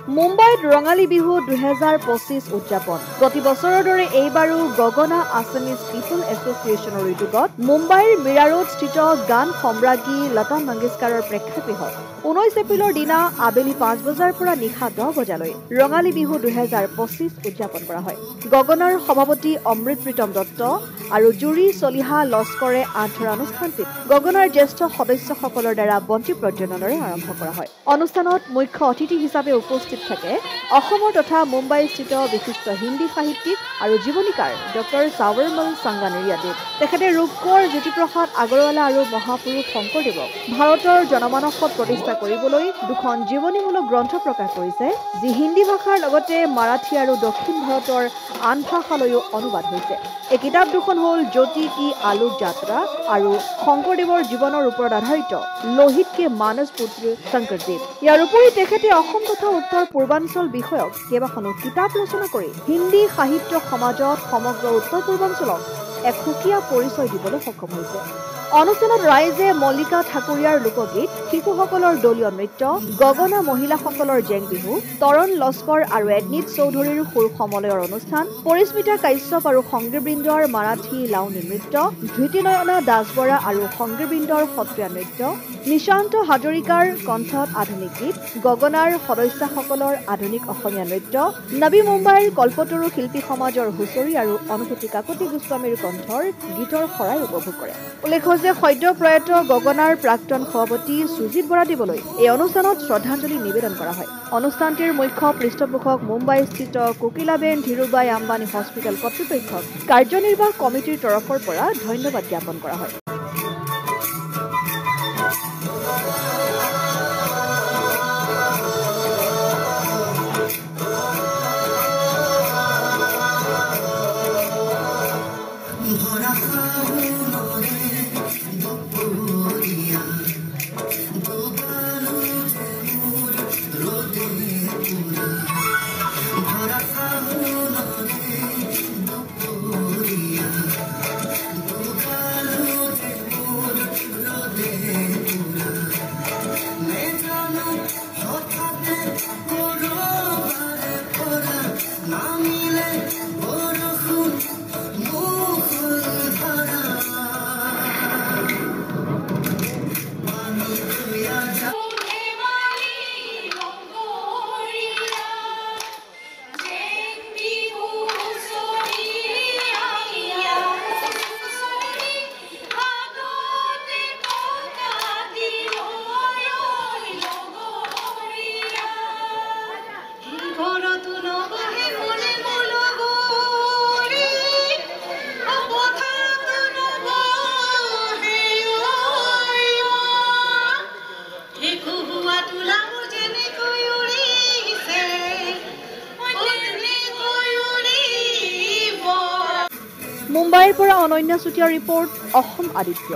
মুম্বাইত ৰঙালী বিহু 2025 উদযাপন প্ৰতি বছৰৰ দৰে এইবাৰো গগনা আছামিজ পিপল এছ'চিয়েশ্যনৰ উদ্যোগত মুম্বাইৰ মীৰা ৰোড স্থিত গান সম্ৰাজ্ঞী লতা মংগেশকাৰৰ প্ৰেক্ষাগৃহত 19 এপ্ৰিলৰ দিনা আবেলি 5 বজাৰ পৰা নিশা 10 বজালৈ ৰঙালী বিহু 2025 উদযাপন কৰা হয়। গগনাৰ সভাপতি অমৃত প্ৰীতম দত্ত আৰু জুৰি চলিহা লস্কৰে আঁঠৰা অনুষ্ঠানটিত গগনাৰ জ্যেষ্ঠ সদস্যসকলৰ দ্বাৰা বন্তি প্ৰজ্বলনেৰে আৰম্ভ কৰা হয়। অনুষ্ঠানত মুখ্য অতিথি হিচাপে উপস্থিত থাকে অসমৰ তথা মুম্বাই স্থিত বিশিষ্ট হিন্দী সাহিত্যিক আৰু জীৱনীকাৰ ডক্টৰ সাৱৰমল চাংগানেৰিয়াদেৱ। তেখেতে ৰূপকোঁৱৰ জ্যোতিপ্ৰসাদ আগৰৱালা আৰু মহাপুৰুষ শংকৰদেৱক ভাৰতৰ জনমানসত প্ৰতিষ্ঠা কৰিবলৈ দুখন জীৱনীমূলক গ্ৰন্থ প্ৰকাশ কৰিছে, যি হিন্দী ভাষাৰ লগতে মাৰাঠী আৰু দক্ষিণ ভাৰতৰ আন ভাষালৈও অনুবাদ হৈছে। এই কিতাপ দুখন হ'ল জ্যোতি কি আলোক যাত্ৰা আৰু শংকৰদেৱৰ জীৱনৰ ওপৰত আধাৰিত লোহিত কে মানস পুত্ৰ শংকৰদেৱ। ইয়াৰ উপৰি তেখেতে অসম তথা উত্তৰ পূৰ্বাঞ্চল বিষয়ক কেইবাখনো কিতাপ ৰচনা কৰি হিন্দী সাহিত্য সমাজত সমগ্ৰ উত্তৰ পূৰ্বাঞ্চলক এক সুকীয়া পৰিচয় দিবলৈ সক্ষম হৈছে। অনুষ্ঠানত ৰাইজে মল্লিকা ঠাকুৰীয়াৰ লোকগীত, শিশুসকলৰ দলীয় নৃত্য, গগনা মহিলাসকলৰ জেং বিহু, তৰণ লস্কৰ আৰু এডনিত চৌধুৰীৰ সুৰ সমলয়ৰ অনুষ্ঠান, পৰিস্মিতা কাশ্যপ আৰু সংগীতবৃন্দৰ মাৰাঠী লাউনী নৃত্য, ধৃতিনয়না দাসবৰা আৰু সংগীতবৃন্দৰ সত্ৰীয়া নৃত্য, নিশান্ত হাজৰিকাৰ কণ্ঠত আধুনিক গীত, গগনাৰ সদস্যসকলৰ আধুনিক অসমীয়া নৃত্য, নবী মুম্বাইৰ কল্পতৰু শিল্পী সমাজৰ হুঁচৰি আৰু অনুভূতি কাকতি গোস্বামীৰ কণ্ঠৰ গীতৰ শৰাই উপভোগ কৰে। উল্লেখ্য যে সদ্য প্ৰয়াত গগনাৰ প্ৰাক্তন সভাপতি সুজিত বৰাদেৱলৈ এই অনুষ্ঠানত শ্ৰদ্ধাঞ্জলি নিবেদন কৰা হয়। অনুষ্ঠানটিৰ মুখ্য পৃষ্ঠপোষক মুম্বাই স্থিত কোকিলাবেন ধীৰুবাই আম্বানী হস্পিটেল কৰ্তৃপক্ষক কাৰ্যনিৰ্বাহ কমিটিৰ তৰফৰ পৰা ধন্যবাদ জ্ঞাপন কৰা হয়। মুম্বাইৰ পৰা অনন্য চুতীয়া ৰিপৰ্ট, অসম আদিত্য।